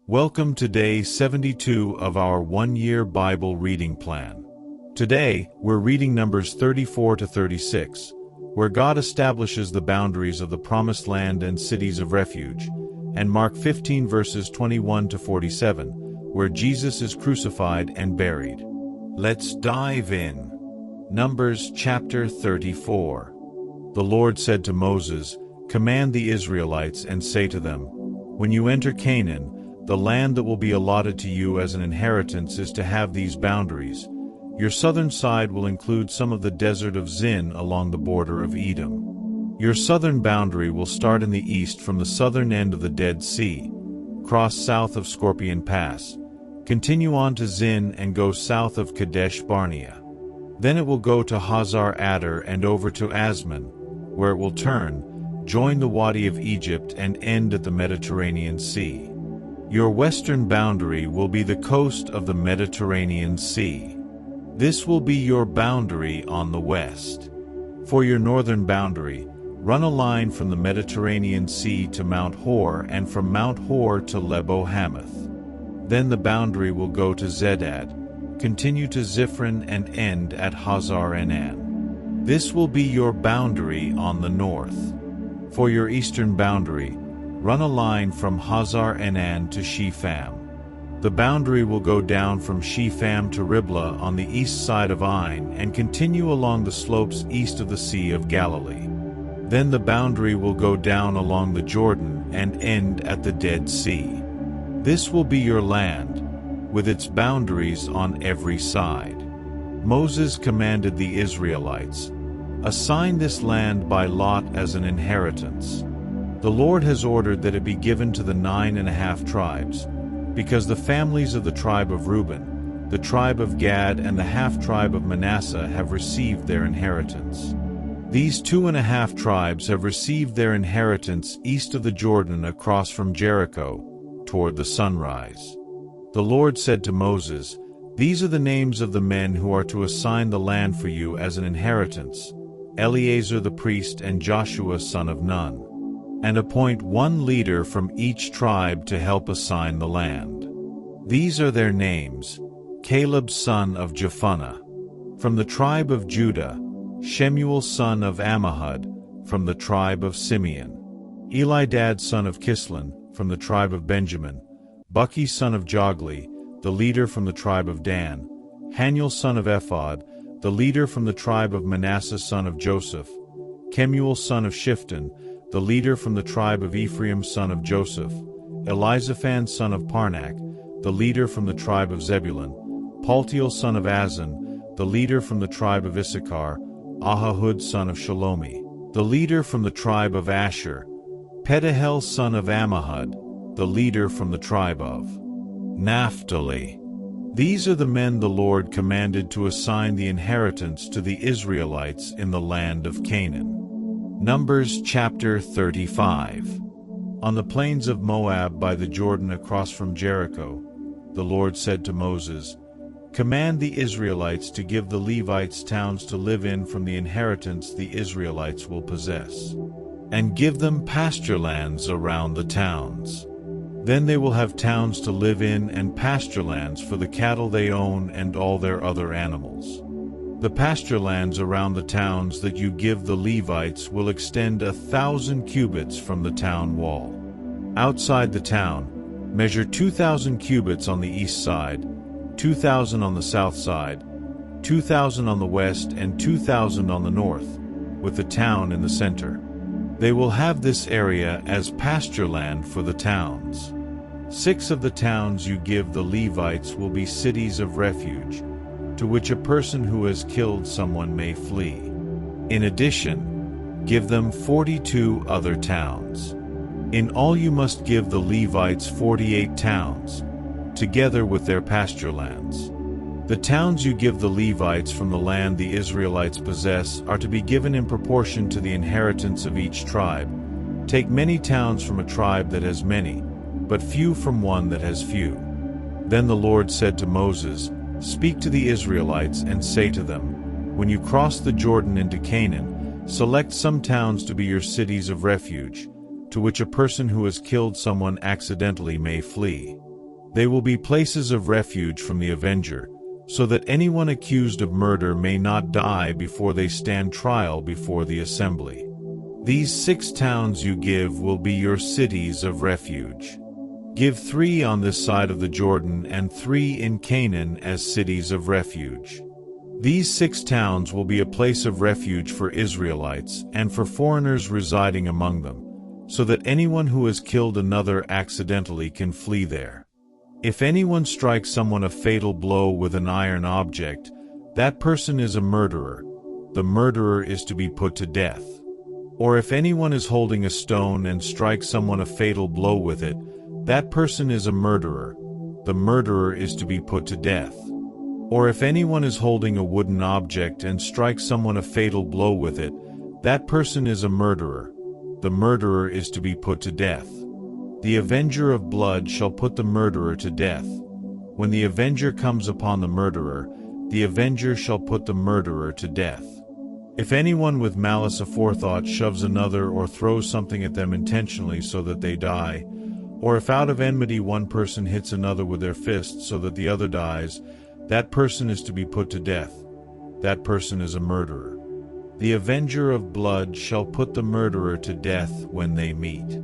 Welcome to day 72 of our one-year Bible reading plan. Today, we're reading Numbers 34 to 36, where God establishes the boundaries of the Promised Land and cities of refuge, and Mark 15 verses 21 to 47, where Jesus is crucified and buried. Let's dive in. Numbers chapter 34. The Lord said to Moses, "Command the Israelites and say to them, when you enter Canaan, the land that will be allotted to you as an inheritance is to have these boundaries. Your southern side will include some of the desert of Zin along the border of Edom. Your southern boundary will start in the east from the southern end of the Dead Sea, cross south of Scorpion Pass, continue on to Zin and go south of Kadesh Barnea. Then it will go to Hazar Adar and over to Asman, where it will turn, join the Wadi of Egypt and end at the Mediterranean Sea. Your western boundary will be the coast of the Mediterranean Sea. This will be your boundary on the west. For your northern boundary, run a line from the Mediterranean Sea to Mount Hor and from Mount Hor to Lebo Hamath. Then the boundary will go to Zedad, continue to Ziphron and end at Hazar Enan. This will be your boundary on the north. For your eastern boundary, run a line from Hazar Enan to Shepham. The boundary will go down from Shepham to Riblah on the east side of Ain and continue along the slopes east of the Sea of Galilee. Then the boundary will go down along the Jordan and end at the Dead Sea. This will be your land, with its boundaries on every side. Moses commanded the Israelites, "Assign this land by lot as an inheritance. The Lord has ordered that it be given to the 9.5 tribes, because the families of the tribe of Reuben, the tribe of Gad and the half-tribe of Manasseh have received their inheritance. These 2.5 tribes have received their inheritance east of the Jordan across from Jericho, toward the sunrise." The Lord said to Moses, "These are the names of the men who are to assign the land for you as an inheritance, Eleazar the priest and Joshua son of Nun. And appoint one leader from each tribe to help assign the land. These are their names: Caleb son of Jephunneh. From the tribe of Judah, Shemuel son of Ammihud, from the tribe of Simeon. Elidad son of Kislon, from the tribe of Benjamin. Buki son of Jogli, the leader from the tribe of Dan. Haniel son of Ephod, the leader from the tribe of Manasseh son of Joseph. Kemuel son of Shifton, the leader from the tribe of Ephraim son of Joseph. Elizaphan son of Parnak, the leader from the tribe of Zebulun. Paltiel son of Azan, the leader from the tribe of Issachar. Ahahud son of Shalomi, the leader from the tribe of Asher. Pedahel son of Ammihud, the leader from the tribe of Naphtali. These are the men the Lord commanded to assign the inheritance to the Israelites in the land of Canaan." Numbers chapter 35. On the plains of Moab by the Jordan across from Jericho, the Lord said to Moses, "Command the Israelites to give the Levites towns to live in from the inheritance the Israelites will possess, and give them pasture lands around the towns. Then they will have towns to live in and pasture lands for the cattle they own and all their other animals. The pasture lands around the towns that you give the Levites will extend 1,000 cubits from the town wall. Outside the town, measure 2,000 cubits on the east side, 2,000 on the south side, 2,000 on the west and 2,000 on the north, with the town in the center. They will have this area as pasture land for the towns. 6 of the towns you give the Levites will be cities of refuge, to which a person who has killed someone may flee. In addition, give them 42 other towns. In all you must give the Levites 48 towns, together with their pasture lands. The towns you give the Levites from the land the Israelites possess are to be given in proportion to the inheritance of each tribe. Take many towns from a tribe that has many, but few from one that has few." Then the Lord said to Moses, "Speak to the Israelites and say to them, when you cross the Jordan into Canaan, select some towns to be your cities of refuge, to which a person who has killed someone accidentally may flee. They will be places of refuge from the avenger, so that anyone accused of murder may not die before they stand trial before the assembly. These 6 towns you give will be your cities of refuge. Give 3 on this side of the Jordan and 3 in Canaan as cities of refuge. These 6 towns will be a place of refuge for Israelites and for foreigners residing among them, so that anyone who has killed another accidentally can flee there. If anyone strikes someone a fatal blow with an iron object, that person is a murderer. The murderer is to be put to death. Or if anyone is holding a stone and strikes someone a fatal blow with it, that person is a murderer. The murderer is to be put to death. Or if anyone is holding a wooden object and strikes someone a fatal blow with it, that person is a murderer. The murderer is to be put to death. The avenger of blood shall put the murderer to death. When the avenger comes upon the murderer, the avenger shall put the murderer to death. If anyone with malice aforethought shoves another or throws something at them intentionally so that they die, or if out of enmity one person hits another with their fist so that the other dies, that person is to be put to death. That person is a murderer. The avenger of blood shall put the murderer to death when they meet.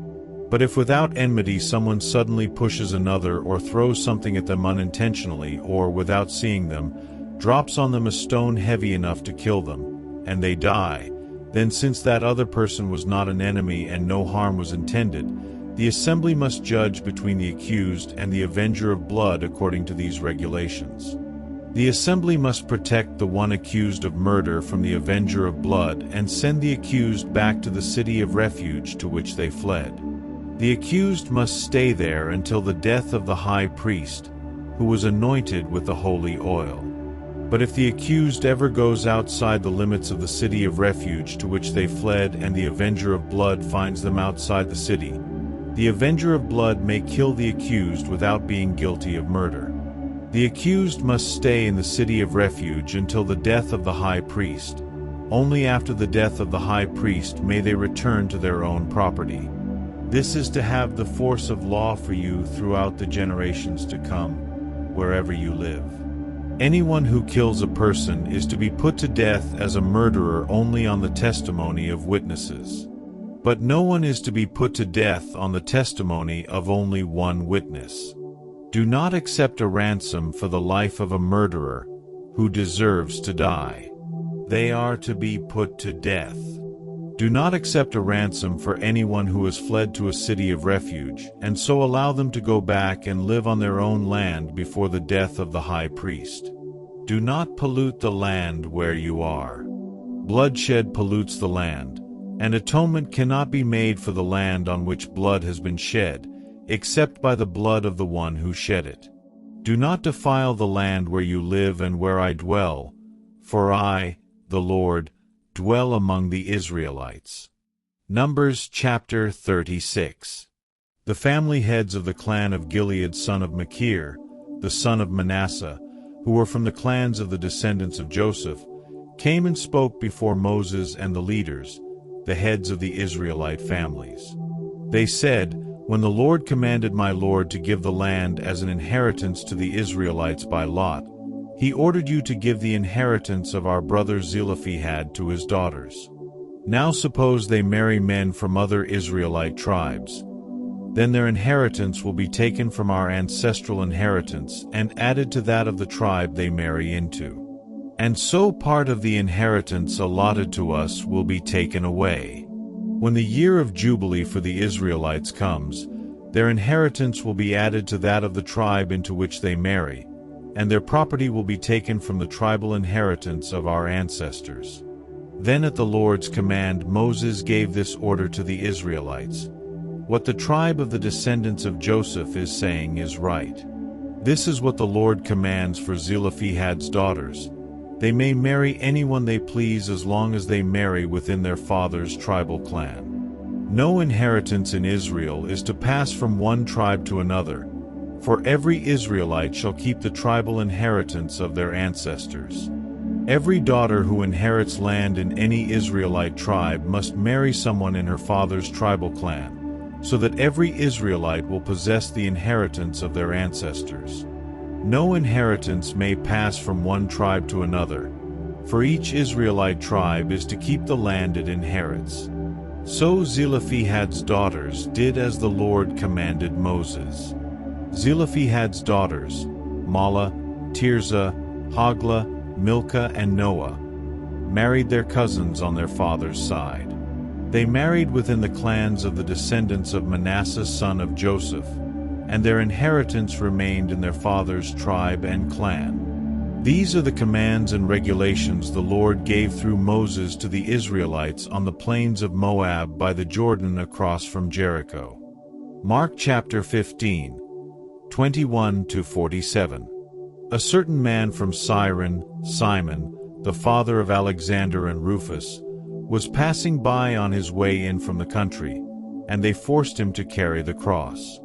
But if without enmity someone suddenly pushes another or throws something at them unintentionally or without seeing them, drops on them a stone heavy enough to kill them, and they die, then since that other person was not an enemy and no harm was intended, the assembly must judge between the accused and the avenger of blood according to these regulations. The assembly must protect the one accused of murder from the avenger of blood and send the accused back to the city of refuge to which they fled. The accused must stay there until the death of the high priest, who was anointed with the holy oil. But if the accused ever goes outside the limits of the city of refuge to which they fled and the avenger of blood finds them outside the city, the avenger of blood may kill the accused without being guilty of murder. The accused must stay in the city of refuge until the death of the high priest. Only after the death of the high priest may they return to their own property. This is to have the force of law for you throughout the generations to come, wherever you live. Anyone who kills a person is to be put to death as a murderer only on the testimony of witnesses. But no one is to be put to death on the testimony of only one witness. Do not accept a ransom for the life of a murderer who deserves to die. They are to be put to death. Do not accept a ransom for anyone who has fled to a city of refuge, and so allow them to go back and live on their own land before the death of the high priest. Do not pollute the land where you are. Bloodshed pollutes the land, and atonement cannot be made for the land on which blood has been shed, except by the blood of the one who shed it. Do not defile the land where you live and where I dwell, for I, the Lord, dwell among the Israelites. Numbers chapter 36. The family heads of the clan of Gilead son of Machir, the son of Manasseh, who were from the clans of the descendants of Joseph, came and spoke before Moses and the leaders, the heads of the Israelite families. They said, "When the Lord commanded my Lord to give the land as an inheritance to the Israelites by lot, He ordered you to give the inheritance of our brother Zelophehad to his daughters. Now suppose they marry men from other Israelite tribes. Then their inheritance will be taken from our ancestral inheritance and added to that of the tribe they marry into. And so part of the inheritance allotted to us will be taken away. When the year of Jubilee for the Israelites comes, their inheritance will be added to that of the tribe into which they marry, and their property will be taken from the tribal inheritance of our ancestors." Then at the Lord's command Moses gave this order to the Israelites: "What the tribe of the descendants of Joseph is saying is right. This is what the Lord commands for Zelophehad's daughters. They may marry anyone they please as long as they marry within their father's tribal clan. No inheritance in Israel is to pass from one tribe to another, for every Israelite shall keep the tribal inheritance of their ancestors. Every daughter who inherits land in any Israelite tribe must marry someone in her father's tribal clan, so that every Israelite will possess the inheritance of their ancestors. No inheritance may pass from one tribe to another, for each Israelite tribe is to keep the land it inherits. So Zelophehad's daughters did as the Lord commanded Moses. Zelophehad's daughters, Mahlah, Tirzah, Hoglah, Milcah, and Noah, married their cousins on their father's side. They married within the clans of the descendants of Manasseh son of Joseph, and their inheritance remained in their father's tribe and clan. These are the commands and regulations the Lord gave through Moses to the Israelites on the plains of Moab by the Jordan across from Jericho. Mark chapter 15, 21-47. A certain man from Cyrene, Simon, the father of Alexander and Rufus, was passing by on his way in from the country, and they forced him to carry the cross.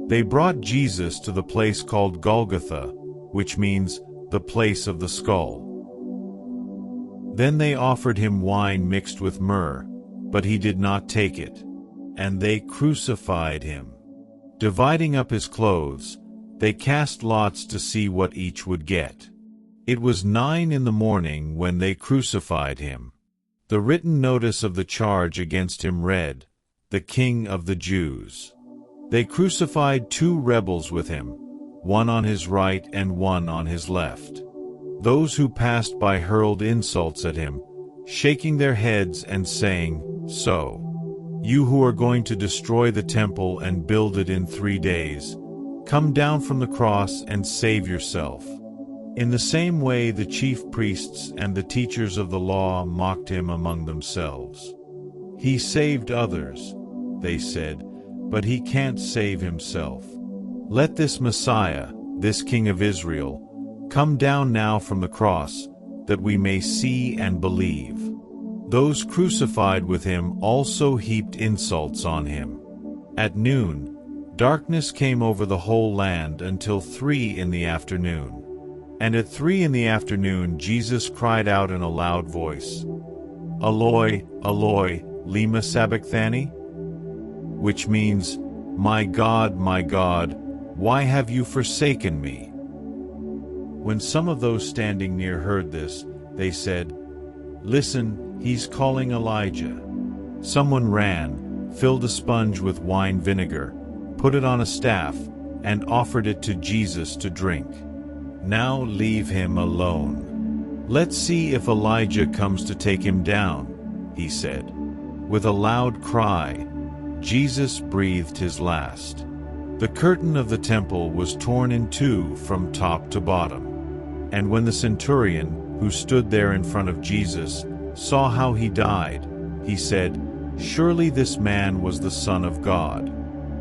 They brought Jesus to the place called Golgotha, which means the place of the skull. Then they offered him wine mixed with myrrh, but he did not take it, and they crucified him. Dividing up his clothes, they cast lots to see what each would get. It was 9 in the morning when they crucified him. The written notice of the charge against him read, "The King of the Jews." They crucified 2 rebels with him, one on his right and one on his left. Those who passed by hurled insults at him, shaking their heads and saying, "So, you who are going to destroy the temple and build it in 3 days, come down from the cross and save yourself." In the same way the chief priests and the teachers of the law mocked him among themselves. "He saved others," they said, "but he can't save himself. Let this Messiah, this King of Israel, come down now from the cross, that we may see and believe." Those crucified with him also heaped insults on him. At noon, darkness came over the whole land until 3 in the afternoon. And at 3 in the afternoon Jesus cried out in a loud voice, "Eloi, Eloi, lema sabachthani?" which means, my God, why have you forsaken me?" When some of those standing near heard this, they said, "Listen, he's calling Elijah." Someone ran, filled a sponge with wine vinegar, put it on a staff, and offered it to Jesus to drink. "Now leave him alone. Let's see if Elijah comes to take him down," he said. With a loud cry, Jesus breathed his last. The curtain of the temple was torn in 2 from top to bottom. And when the centurion, who stood there in front of Jesus, saw how he died, he said, "Surely this man was the Son of God."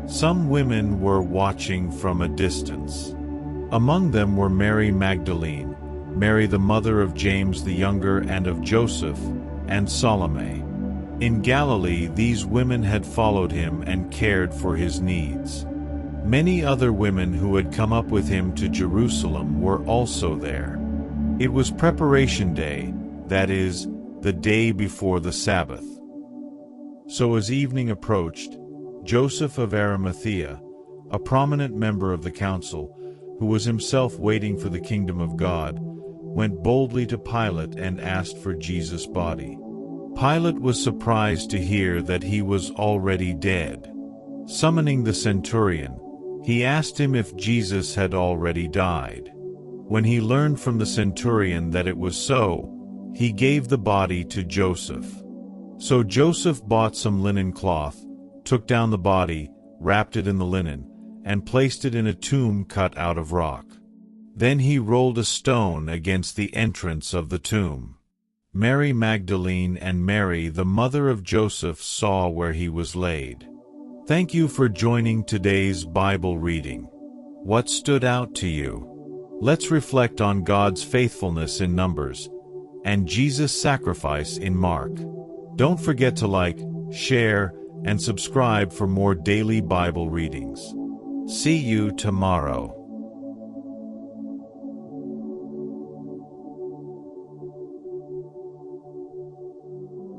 Some women were watching from a distance. Among them were Mary Magdalene, Mary the mother of James the younger and of Joseph, and Salome. In Galilee these women had followed him and cared for his needs. Many other women who had come up with him to Jerusalem were also there. It was preparation day, that is, the day before the Sabbath. So as evening approached, Joseph of Arimathea, a prominent member of the council, who was himself waiting for the kingdom of God, went boldly to Pilate and asked for Jesus' body. Pilate was surprised to hear that he was already dead. Summoning the centurion, he asked him if Jesus had already died. When he learned from the centurion that it was so, he gave the body to Joseph. So Joseph bought some linen cloth, took down the body, wrapped it in the linen, and placed it in a tomb cut out of rock. Then he rolled a stone against the entrance of the tomb. Mary Magdalene and Mary, the mother of Joseph, saw where he was laid. Thank you for joining today's Bible reading. What stood out to you? Let's reflect on God's faithfulness in Numbers and Jesus' sacrifice in Mark. Don't forget to like, share, and subscribe for more daily Bible readings. See you tomorrow.